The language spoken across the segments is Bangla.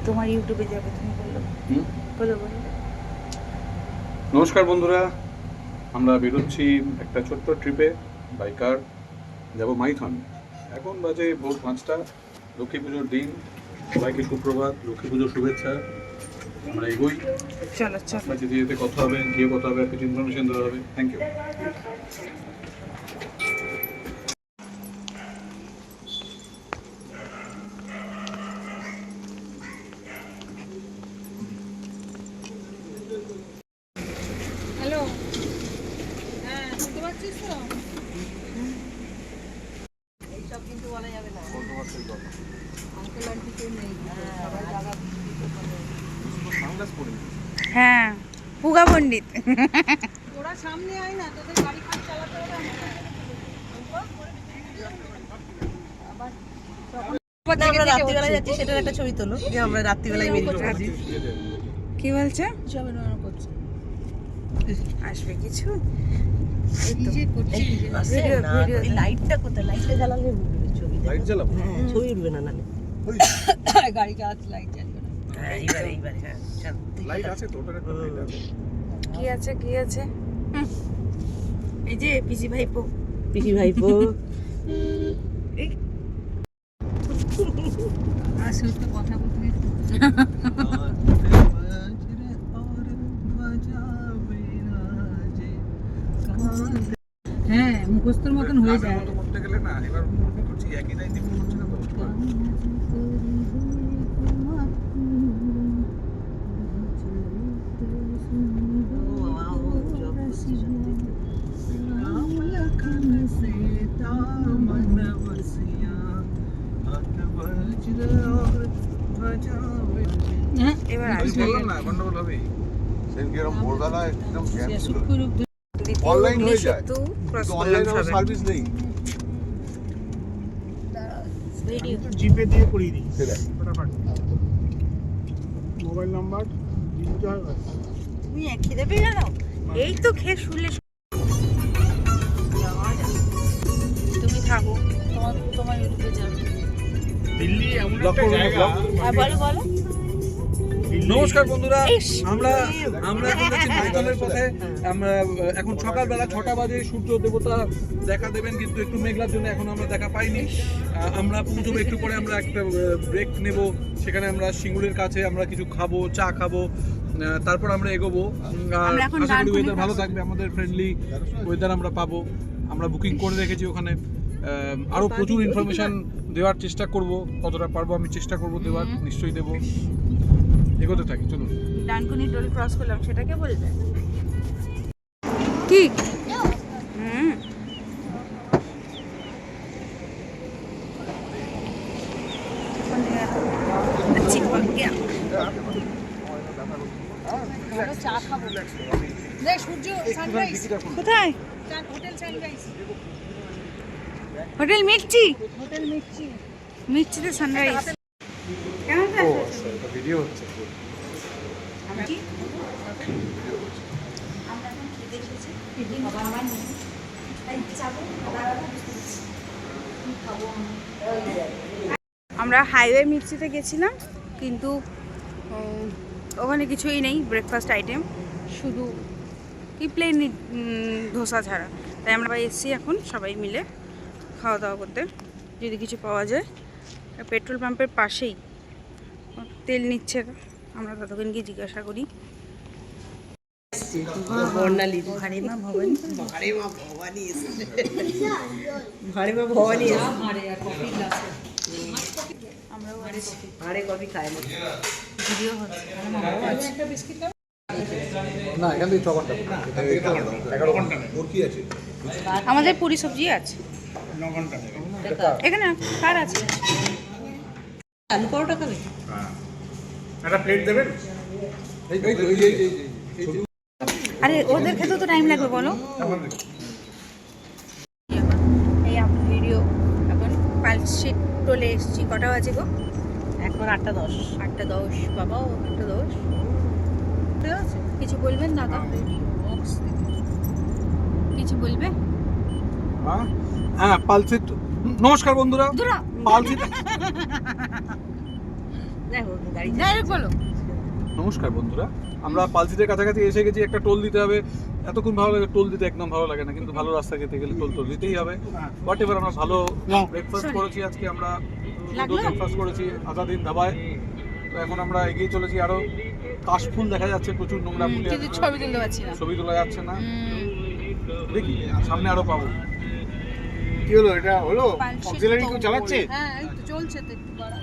তোমার ইউটিউবে যাবে, তুমি বলো বলো বলো। নমস্কার বন্ধুরা, আমরা বেরোচ্ছি একটা ছোট্ট ট্রিপে। বাইকার যাব মাইথন। এখন বাজে ভোর 5টা, লক্ষ্মী পুজোর দিন। সবাইকে সুপ্রভাত, লক্ষ্মী পুজোর শুভেচ্ছা। আমরা এগোই। চলো চলো। যেতে যেতে কথা হবে, গিয়ে কথা হবে, কিছু ইনফরমেশন দেওয়া হবে। Thank you. হ্যালো, হ্যাঁ শুনতে পাচ্ছিস তো? এইসব কিন্তু বলা যাবে না। আঙ্কেল আন্টি কেউ নেই, সবাই জায়গা হ্যাঁ, পুগা পণ্ডিত। ওরা সামনে আয় না, তোদের গাড়ি খাট চালাতে হবে। আমরা রাত্রিবেলায় যাচ্ছি, সেটার একটা ছবি তোলো যে আমরা রাত্রিবেলায় বেরিয়ে যাচ্ছি। কি বলছে? সবাই রান্না করছে। আসবে কিছু? এই লাইটটা কোথায়? লাইটটা জ্বালালে উঠবে ছবি। লাইট জ্বালাবো? হ্যাঁ, ছবি উঠবে না নালে। গাড়ি চালাতে লাইট জ্বালবে না। হ্যাঁ, এইবারে হ্যাঁ চল। লাইট আছে তো, ওটার একটা লাইট আছে। কি আছে কি আছে? এই যে পিসি ভাইপো। পিসি ভাইপো আসলে তো কথা বলতে হ্যাঁ মুখস্থর মতন হয়ে যায়। করতে গেলে না, এবার করছি একই লাইন দিয়ে করছি না তো। এবার বললাম না, গন্ডগোল হবে। সেদিনকে এরকম ভোরবেলা একদম জ্যাম ছিল। দ্বিতীয় অনলাইন হয়ে হুগলি যায়, সেতু ক্রস কিন্তু করলাম অনলাইনে সবে। সার্ভিস নেই। জিপে দিয়ে করিয়ে দিই সেটাই। ফটাফট মোবাইল নাম্বার দিতে হবে। তুমি খিদে পেয়ে গেল? এই তো খেয়ে শুলে তুমি থাকো, তোমার ইউটিউবে যাবে। দিল্লি এমন একটা জায়গা। হ্যাঁ বলো বলো। নমস্কার বন্ধুরা, ইস, আমরা এখন যাচ্ছি মাইথনের পথে। আমরা এখন সকালবেলা 6টা বাজে, সূর্য দেবতা দেখা দেবেন, কিন্তু একটু মেঘলার জন্য এখন আমরা দেখা পাইনি। আমরা পৌঁছবো একটু পরে। আমরা একটা ব্রেক নেব, সেখানে আমরা সিঙ্গুরের কাছে আমরা কিছু খাবো, চা খাবো, তারপর আমরা এগোবো। আমরা এখন আশা করি ডানকুনি ওয়েদার ভালো cross থাকবে, আমাদের ফ্রেন্ডলি ওয়েদার আমরা পাবো। আমরা বুকিং করে রেখেছি ওখানে। আরও প্রচুর ইনফরমেশন দেওয়ার চেষ্টা করব, কতটা পারবো আমি চেষ্টা করব দেওয়ার, নিশ্চয়ই দেবো। এগোতে থাকি, চলুন। ডানকুনি টোল ক্রস করলাম, সেটাকে বলবে কি? হুম কোথায়? হোটেল মির্চি। মির্চিতে সানরাইজ। কেমন আছে? ভিডিও হচ্ছে। আমরা হাইওয়ে মির্চিতে গেছিলাম, কিন্তু ওখানে কিছুই নেই ব্রেকফাস্ট আইটেম, শুধু কি প্লেন ধোসা ছাড়া। তাই আমরা এসেছি এখন সবাই মিলে খাওয়া দাওয়া করতে, যদি কিছু পাওয়া যায়। পেট্রোল পাম্পের পাশেই তেল নিচ্ছে, আমরা ততক্ষণ গিয়ে জিজ্ঞাসা করি। বর্ণালী ভারে মা ভবানী, ভারে মা ভবানী এসেছে। ভারে মা ভবানী এসেছে। আমরাও আছি। ভারে কফি খায় না। ভিডিও হচ্ছে, না, এখান থেকে 6 ঘন্টা, 11 ঘন্টা। ওর কি আছে? আমাদের পুরি সবজি আছে 9 ঘন্টা এখানে, কার আছে? আলু পরোটা খাবে? একটা প্লেট দেবেন। আরে ওদের খেতেও তো টাইম লাগবে, বলো। এই আপনার ভিডিও এখন পালশিট টোলে এসেছি। কটা বাজে গো? এখন 8:10। 8:10 বাবা, 8:10। কিছু বলবেন দাদা? কিছু বলবে? হ্যাঁ, পালসিট। নমস্কার বন্ধুরা, দূরা। পালসিট দেখো গাড়ি ডাইরেক্ট বলো। নমস্কার বন্ধুরা, আমরা পালসিটের কাছাকাছি এসে গেছি। একটা টোল দিতে হবে। এতক্ষণ ভালো লাগে, টোল দিতে একদম ভালো লাগে না, কিন্তু ভালো রাস্তা যেতে গেলে টোল তো দিতেই হবে। বাট এবার আমরা ভালো ব্রেকফাস্ট করেছি আজকে। আমরা ব্রেকফাস্ট করেছি আজাদিন ধাবায়। তো এখন আমরা এগিয়ে চলেছি। আরো কাশফুল দেখা যাচ্ছে, প্রচুর নোংরা ফুটে কিন্তু ছবি তুলতে পারছি না। ছবি তোলা যাচ্ছে না। দেখি সামনে আরো পাবো। কি হলো, এটা হলো অক্সিলারি কেউ চালাচ্ছে? হ্যাঁ এই তো চলছে তো একটু বাড়া।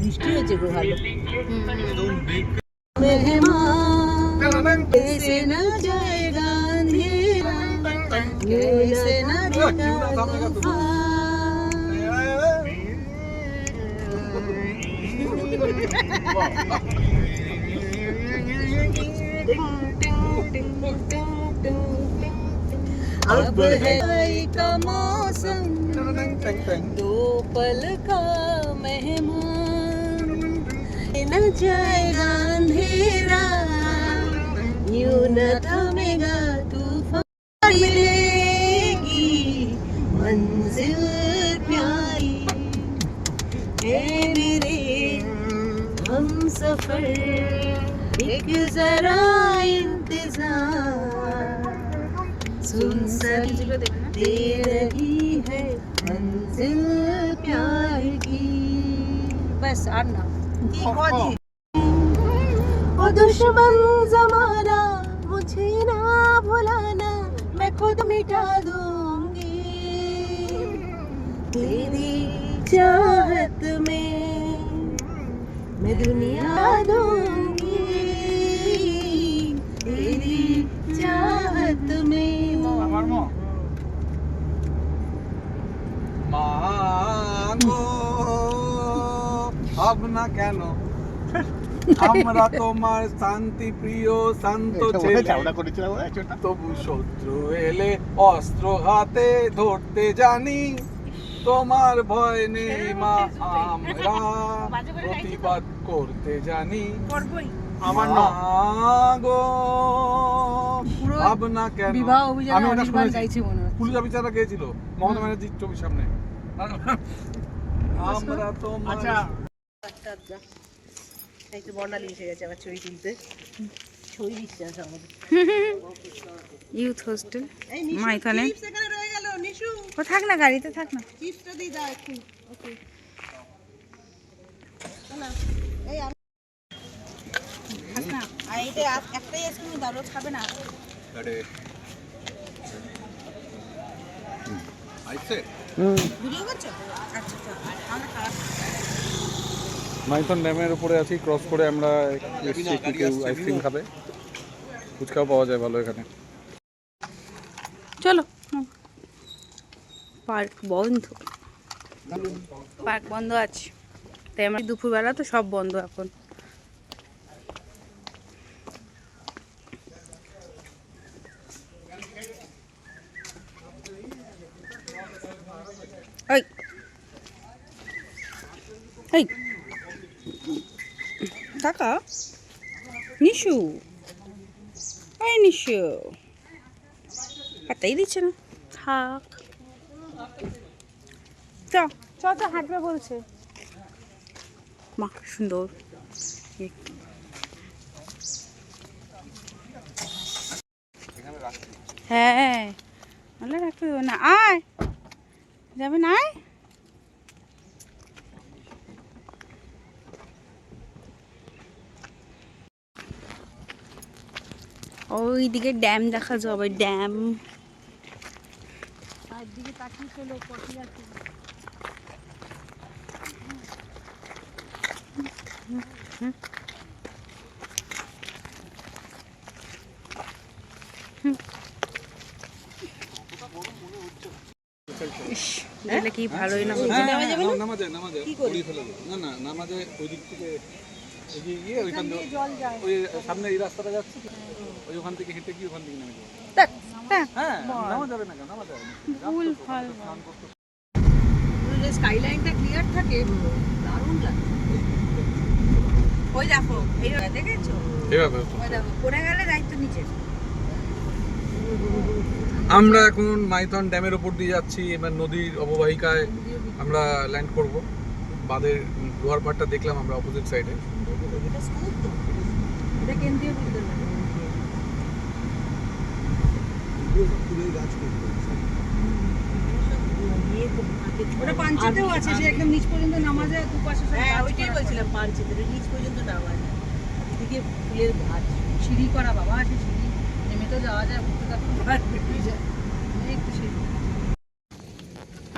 বৃষ্টি হয়েছে গো ভালো একদম big मेहमान कैसे न जाएगा अंधेरा कैसे न जाएगा अब है मई का मौसम दो पल का मेहमान न जाएगा अंधेरा यूं न थमेगा तूफान मिलेगी मंजिल प्यारी है मेरे हम सफर एक जरा इंतजार सुन सभी दे रही है मंजिल प्यार की बस আর না। ओ दुश्मन जमाना मुझे ना भुलाना मैं खुद मिटा दूंगी तेरी चाहत में मैं दुनिया दूंगी तेरी चाहत में আমার মা মাগো ভাবনা কেন, আমরা তোমার শান্তি প্রিয় শান্ত ছেলে, চাওড়া করেছিলাম ওরা ছোট। তবু শত্রু এলে অস্ত্র হাতে ধরতে জানি, তোমার ভয় নেই মা, আমরা প্রতিবাদ করতে জানি। করবই। আমার না মাগো ভাবনা কেন। বিবাহ অভিযানে আমি ওটা অনেকবার শুনেছি। গাইছি মনে হচ্ছে। পুলিশ অফিসাররা গিয়েছিল মমতা ব্যানার্জির ছবির সামনে। আমরা তোমার আচ্ছা এই তো বর্ণালী এসে গেছে আবার ছবি তুলতে ছবি বিশ্বাস আমাদের ইউথ হোস্টেল এই নিশু মাইথনে। চিপস এখানে রয়ে গেল নিশু ও থাক না, গাড়িতে থাক না। চিপসটা দিয়ে দাও একটু ওকে না এই থাক না। আর এটা একটাই আইসক্রিম দাও, রোজ খাবে না। আরে আইছে ভিডিও করছো? আচ্ছা আচ্ছা। আমরা খারাপ মাইথন ড্যামের উপরে আছি। ক্রস করে আমরা এসেছি একটু কেউ আইসক্রিম খাবে। ফুচকাও পাওয়া যায় ভালো এখানে। চলো। পার্ক বন্ধ, পার্ক বন্ধ আছে। তাই আমরা দুপুরবেলা তো সব বন্ধ এখন। এই এই কাকা নিশু, এই নিশু পাতাই দিচ্ছে না। থাক চ চ চ, হাঁটবে বলছে। মা সুন্দর। হ্যাঁ নাহলে রাখতে দেবো না। আয় যাবে না, আয়। ওইদিকে ড্যাম দেখা যাবে, ড্যাম। আর দিকে তাকিয়ে চলো, কফি আছে। গেলে কি ভালোই না। নামা যায় পড়িয়ে ফেলে দেবে। না না নামা যায় ওই দিক থেকে এগিয়ে গিয়ে ওইখান থেকে ওই সামনে এই রাস্তাটা যাচ্ছে, ওই ওখান থেকে হেঁটে গিয়ে ওখান থেকে নেমে যাবে। হ্যাঁ নামা যাবে না, কেন নামা যাবে না। ভুল ভাল। স্কাইলাইনটা ক্লিয়ার থাকে দারুণ লাগে। ওই দেখো এই দেখেছো এভাবে ওই দেখো পড়ে গেলে দায়িত্ব নিচে আমরা এখন মাইথন ড্যামের ওপর দিয়ে যাচ্ছি, এবার নদীর অববাহিকায় আমরা ল্যান্ড করব। বাঁধের লোয়ার পার্টটা দেখলাম আমরা অপোজিট সাইডে। এটা স্কুল তো, এটা কেন্দ্রীয় বিদ্যালয়। ওটা পাঞ্চেতেও আছে, সে একদম নিচ পর্যন্ত নামা যায়, দুপাশে সব গাছ। ওইটাই বলছিলাম, পাঞ্চেতে নিচ পর্যন্ত নামা যায়, এদিকে ফুলের গাছ, সিঁড়ি করা বাবা, আছে সিঁড়ি, নেমে তো যাওয়া যায়, উঠতে তখন একটু সিঁড়ি।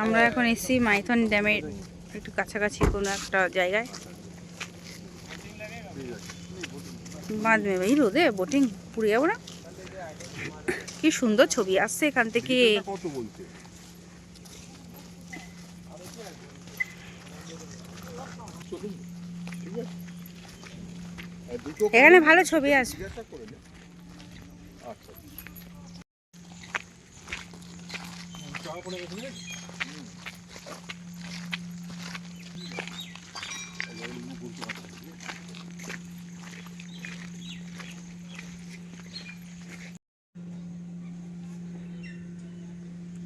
আমরা এখন এসেছি মাইথন ড্যামের একটু কাছাকাছি কোনো একটা জায়গায়। বাঁধবে এই রোদে বোটিং পুড়ে যাবো না? কি সুন্দর ছবি আসছে এখান থেকে। কত বলছে? এখানে ভালো ছবি আসবে।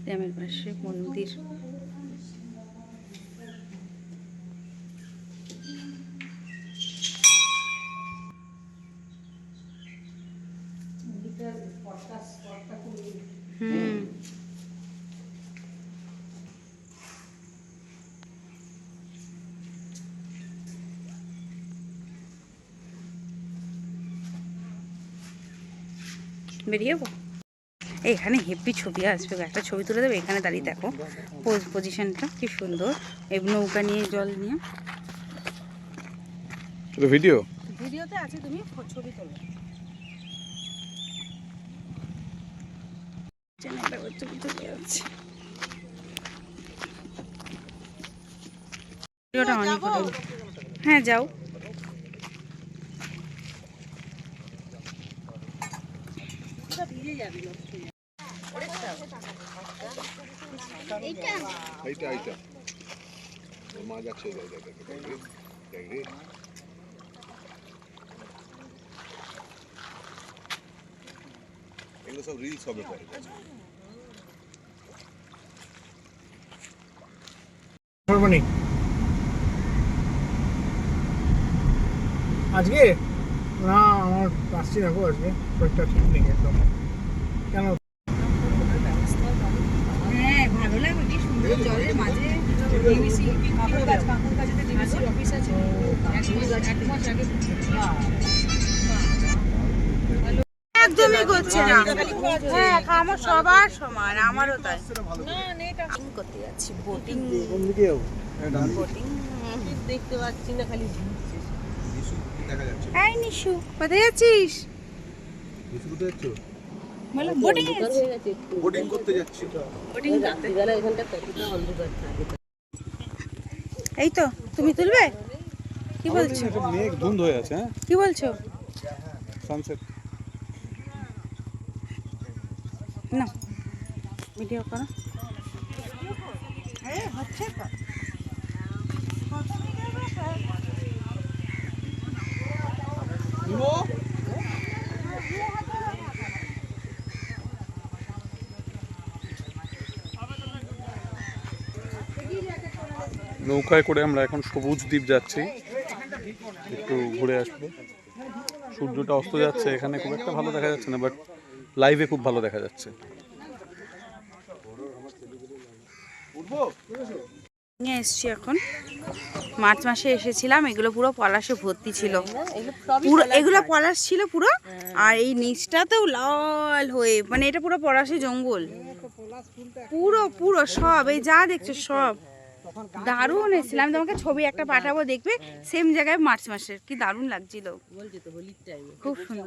ড্যামের পাশে মন্দির। হুম, বেরিয়ে যাবো। এখানে হেভি ছবি আসবে, একটা ছবি তুলে দেবে। এখানে দাঁড়িয়ে দেখো পজিশনটা কি সুন্দর, এই নৌকা নিয়ে জল নিয়ে। ভিডিও ভিডিওতে আছে, তুমি ছবি তোলো। ছবি তুলে যাচ্ছে, ভিডিওটা অনেক ভালো। হ্যাঁ যাও। এইটা এইটা মাছ আছে, এগুলো সব রিলস হবে পরে। আজকে না, আমার আসছি দেখো, আজকে শরীরটা ঠিক নেই একদম। কেন? হ্যাঁ ভালো লাগে, কি সুন্দর জলের মাঝে ডিবিসি কাকুর কাছে ডিবিসির অফিস আছে, এক মাস আগে। একদমই করছে না। হ্যাঁ আমার সবার সমান, আমারও তাই। বোটিং করতে যাচ্ছি, বোটিং। বোটিং দেখতে পাচ্ছি না, খালি দেখা যাচ্ছে। এই নিশু, কোথায় যাচ্ছিস? বলো বোটিং। হয়ে গেছে একটু। বোটিং করতে যাচ্ছি। বোটিং করতে। রাত্রিবেলা এখানটা কতটা অন্ধকার থাকে। এই তো, তুমি তুলবে? কি বলছো? মেঘ ধুন্ধ হয়ে আছে। হ্যাঁ, কি বলছো? সানসেট। না ভিডিও করো। হচ্ছে তো। নৌকায় করে আমরা এখন সবুজ দ্বীপ যাচ্ছি, একটু ঘুরে আসবো। সূর্যটা অস্ত যাচ্ছে, এখানে খুব একটা ভালো দেখা যাচ্ছে না, বাট লাইভে খুব ভালো দেখা যাচ্ছে। নিয়ে এসছি এখন, মার্চ মাসে এসেছিলাম, এগুলো পুরো পলাশে ভর্তি ছিল, পুরো এগুলো পলাশ ছিল পুরো। আর এই নিচটাতেও লাল হয়ে, মানে এটা পুরো পলাশে জঙ্গল, পুরো পুরো সব এই যা দেখছো সব। দারুণ এসেছিলাম, তোমাকে ছবি একটা পাঠাবো, দেখবে সেম জায়গায় মার্চ মাসের, কি দারুণ লাগছিল, খুব সুন্দর।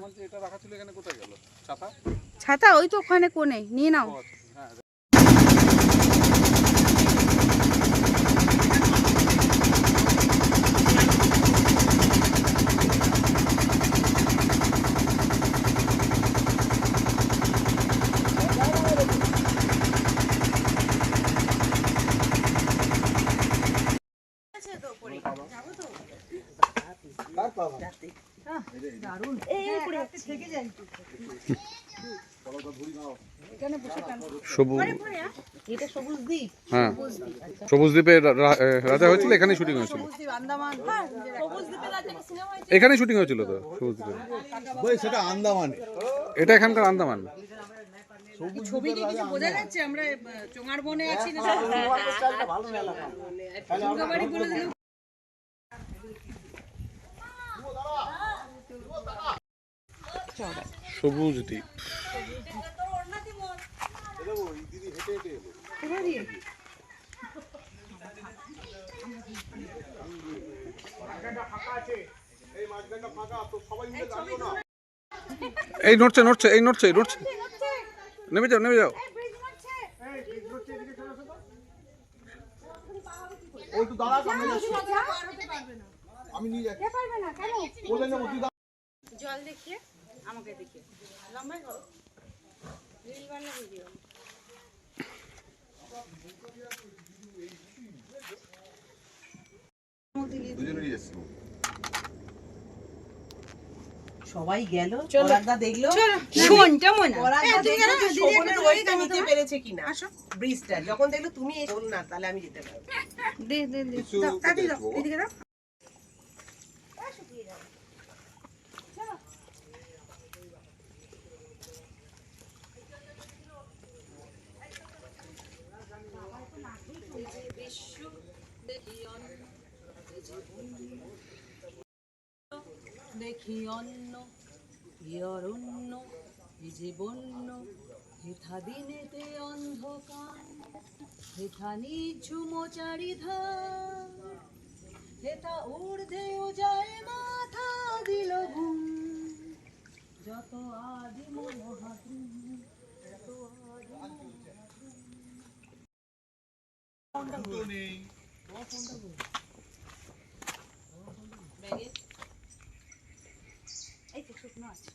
ছাতা ওই তো ওখানে কোণে নিয়ে নাও। সবুজ, এটা সবুজ দ্বীপ। হ্যাঁ সবুজ দ্বীপে রাজা হয়েছিল, এখানেই শুটিং হয়েছিল, সবুজ দ্বীপ আন্দামান। সবুজ দ্বীপের রাজ্যে একটা সিনেমা হয়েছে। এখানেই শুটিং হয়েছিল তো সবুজ দ্বীপে। সেটা আন্দামানে। এটা এখানকার আন্দামান। ছবি কি কিছু বোঝা যাচ্ছে? আমরা চোঙার বনে আছি না? দুর্গাবাড়ি বলে দিলেও সবুজ দ্বীপ। এই নড়ছে নড়ছে, এই নড়ছে নড়ছে, নেমে যাও নেমে যাও। ও তো দাঁড়া, আমি নিয়ে যাচ্ছি। বলে নেবো, তুই দাঁড়া। জল দেখিয়ে আমাকে দেখিয়ে লম্বাই করো, রিল বানালে ভিডিও। দুজনেরই এসছি। সবাই গেল, পরাগদা দেখলো। শোন কেমন পরাগদা দেখলো যে শোভনের ওইটা নিতে পেরেছে কিনা আসো ব্রিজটা। যখন দেখলো তুমি এই শোন না, তাহলে আমি যেতে পারবো। দে দে দে কিছু দাও, তাড়াতাড়ি দাও, দেখবো। এদিকে দাও। দেখি অন্য অরণ্য এই যে বন্য হেথা দিনেতে অন্ধকার, হেথা নিঝুম চারিধার, হেথা ঊর্ধ্বেও যায় মাথা দিল ঘুম, যত আদিম মহাদ্রুম, যত আদিম ব্যাগে এই তো শুকনো আছে।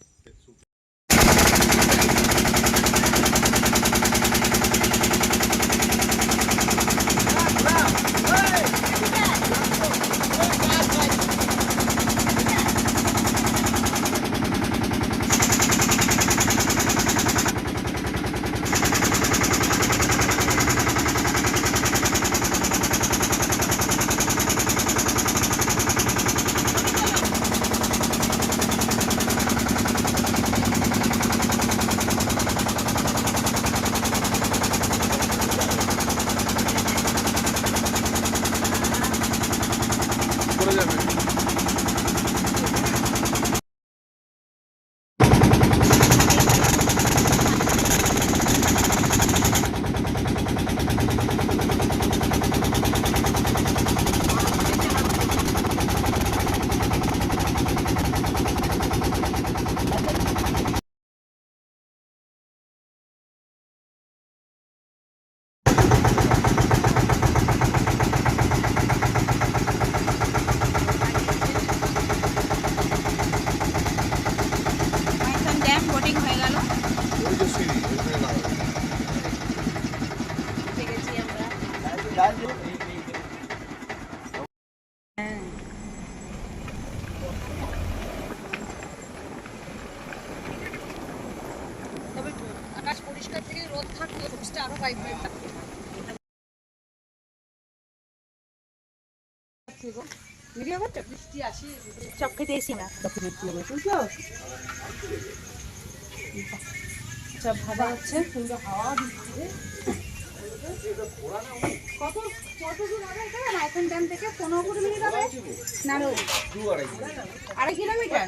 পড়ে যাবে। মাইথন ড্যাম বোটিং হয়ে গেল। ওই যে সিঁড়ি, ওইখানে লাগাবো। উঠে গেছি আমরা। তবে আকাশ পরিষ্কার থেকে রোদ থাকলে রোদটা আরো ভাইব্রেট থাকবে। ভিডিও করছো? বৃষ্টি আসি চপ খেতে এসি না। চপ ভাজা হচ্ছে। সুন্দর হাওয়া দিচ্ছে। কত কত দূর হবে এটা? মাইথন ড্যাম থেকে 15-20 মিনিট হবে না? 2.5 কিলোমিটার।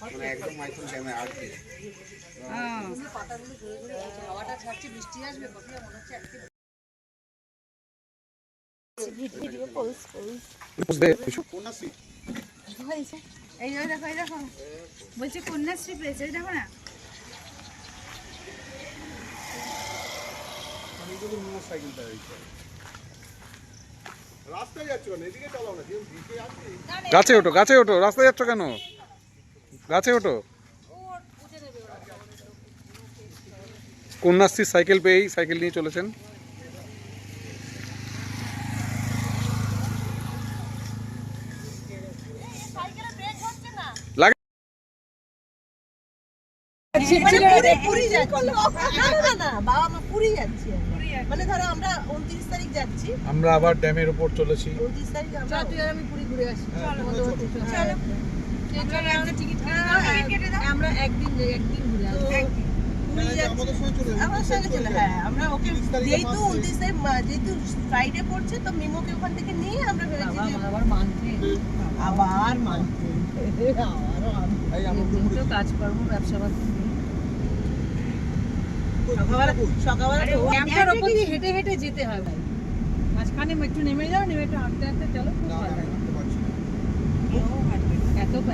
মানে একদম মাইথন ড্যামে আটকে। পাতাগুলো ঘুরে ঘুরে যাচ্ছে, হাওয়াটা ছাড়ছে, বৃষ্টি আসবে কোথায় মনে হচ্ছে আজকে। Video post Kanyashree. হয়েছে। এই দেখো এই দেখো, বলছে কন্যাশ্রী পেয়েছে, এই দেখো না। রাস্তায় যাচ্ছ না, এদিকে চালাও না, যেহেতু দিকে আছে। গাছে ওঠো গাছে ওঠো, রাস্তায় যাচ্ছ কেন? গাছে ওঠো। কন্যাশ্রী সাইকেল পেয়েই সাইকেল নিয়ে চলেছেন। লাগে পুরী যাচ্ছি না বাবা মা পুরী যাচ্ছি মানে ধরো আমরা 29 তারিখ যাচ্ছি, আমরা আবার ড্যামের উপর চলেছি। 29 তারিখ আমরা তুই আর আমি পুরী ঘুরে আসি। আমরা একদিন ঘুরে আসবো। আমাদের সঙ্গে চলে যাবে। আমার সঙ্গে চলে, হ্যাঁ আমরা ওকে যেহেতু 29 তারিখ যেহেতু ফ্রাইডে পড়ছে তো মিমোকে ওখান থেকে নিয়ে আমরা ভেবেছি যে আবার মানতে তো কাজ করবো ব্যবসা বাণিজ্য সকালবেলা ওপর দিয়ে হেঁটে হেঁটে যেতে হয় ভাই, মাঝখানে একটু নেমে যাও, নেমে একটু হাঁটতে হাঁটতে চলো, খুব না, ভালো না, লাগে। করতে পারছি না।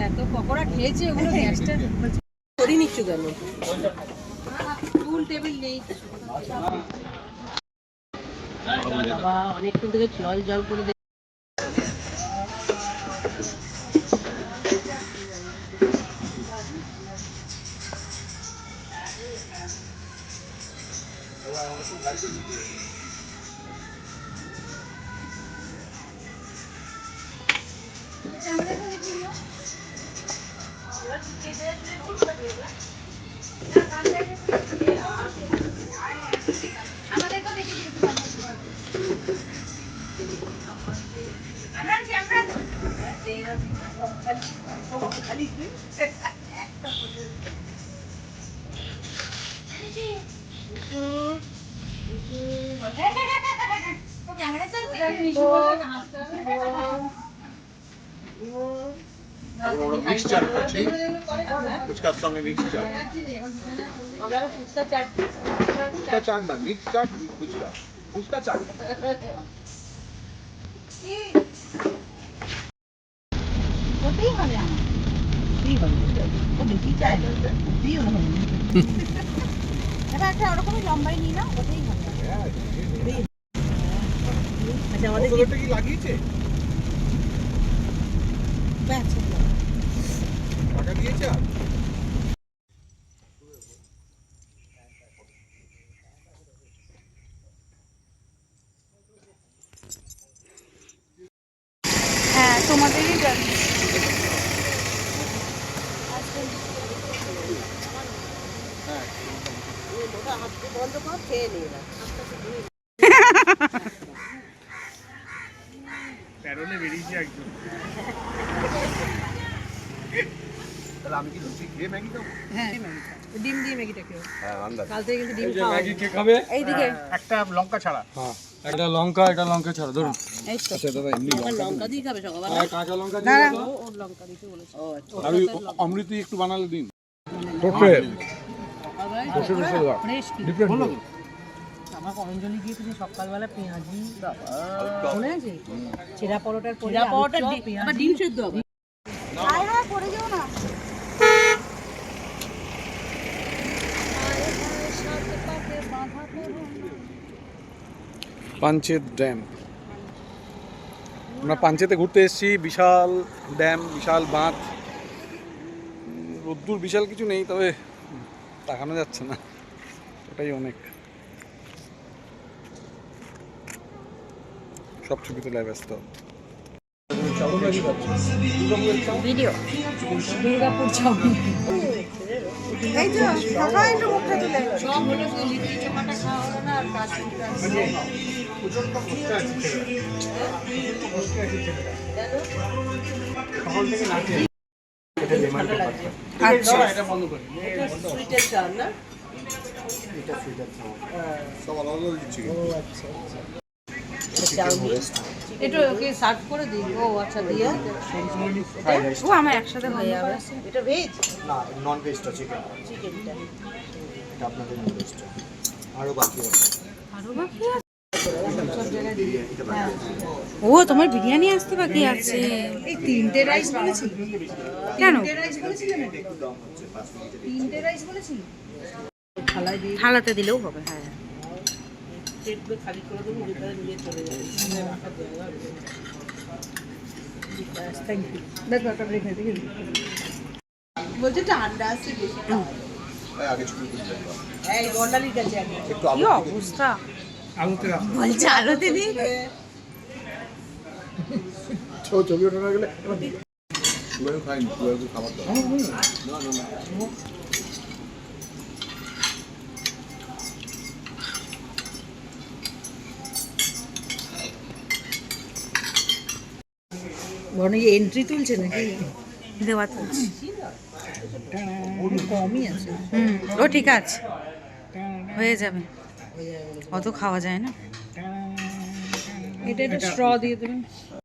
এত পকোড়া খেয়েছে ওগুলো গ্যাসটা করি নিচ্ছু কেন, টুল টেবিল নেই বাবা, অনেকক্ষণ থেকে জল করে মিক্সচার করছি, ফুচকার সঙ্গে মিক্সচার। ফুচকা চাট না, মিক্স চাট, ফুচকা। ফুচকা চাট। ওটাই হবে আমার, ওটাই হবে, ও বেশি চাই না, ওটাই হবে। এবার একটা ওরকমই লম্বাই নিই না, ওটাই হবে। আচ্ছা আমাদের কি লাগিয়েছে? টাকা দিয়েছে আর? হ্যাঁ তোমাদেরই জানি। বন্ধ কর, খেয়ে নিই না। প্যারোলে বেরিয়েছে একদম। তাহলে আমি কি লুচি খেয়ে ম্যাগি খাবো? হ্যাঁ ডিম দিয়ে ম্যাগিটা খেও, হ্যাঁ, আন্দাজ। কাল থেকে কিন্তু ডিম খাওয়া ম্যাগি কে খাবে? এইদিকে একটা লঙ্কা ছাড়া। হ্যাঁ, একটা লঙ্কা ছাড়া ধরুন। এই তো আচ্ছা দাদা, এমনি লঙ্কা দিয়ে খাবে সকালবেলা। হ্যাঁ, কাঁচা লঙ্কা না, দিয়ে না। দাও। ওর লঙ্কা দিতে বলেছে। আর ওই অমৃতি একটু বানালে দিন। তোকে বসে বসে দাও। ফ্রেশ কি ডিফারেন্ট হলো। আমার অঞ্জলি গিয়েছিল সকালবেলা পেঁয়াজি, মনে আছে চেরা পরোটার পরে আবার ডিম সেদ্ধ হবে। হায় হায় পড়ে যাও না। পাঞ্চেত ড্যাম। আমরা পাঞ্চেতে ঘুরতে এসেছি, বিশাল ড্যাম, বিশাল বাঁধ। রোদ্দুর বিশাল কিছু নেই, তবে তাকানো যাচ্ছে না, ওটাই অনেক। সব ছবি তোলায় ব্যস্ত। ভিডিও দুর্গাপুর চাউমিন এই যে সবাই একটু মুখটা তুলে। সব হলো সেই লিট্টি চোখাটা খাওয়া হলো না, আর কাশি প্রচন্ড কষ্ট আছে সকাল থেকে নাচে। ঠান্ডা লাগছে। আচ্ছা এটা বন্ধ করি। এটা সুইটের চাল না? সব আলাদা আলাদা দিচ্ছি কিন্তু। চাউমিন এটা ওকে সার্ভ করে দিই। ও আচ্ছা দিয়ে ও আমার একসাথে হয়ে যাবে। এটা ভেজ না নন ভেজটা চিকেন চিকেনটা এটা আপনাদের নন ভেজটা আরও বাকি আছে আরো বাকি আছে? সব জায়গায় দিই। ও তোমার বিরিয়ানি আসতে বাকি আছে। এই তিনটে রাইস বলেছিল, কেন? তিনটে রাইস বলেছিল না, তিনটে রাইস বলেছিল। থালায় দিয়ে থালাতে দিলেও হবে। হ্যাঁ প্লেটগুলো খালি করে দেবো, যেটা নিয়ে চলে যাবে। Thank you. দেখ একটা রেখে দেখি বলছে ঠান্ডা আছে বেশি খাওয়া। তাই আগে ছবি তুলতে হবে। এই গন্ডালির কাছে একদম একটু কি আলু অবস্থা আলুতে রাখ। বলছে আলোতে দিই। ছবি ওঠানো গেলে পুরো খাইনি, পুরো খাবার দাও। না না না বরং এন্ট্রি তুলছে নাকি দেওয়া তুলছি। কমই আছে ও ঠিক আছে, হয়ে যাবে, অত খাওয়া যায় না। এটা একটা স্ট্র দিয়ে দেবেন।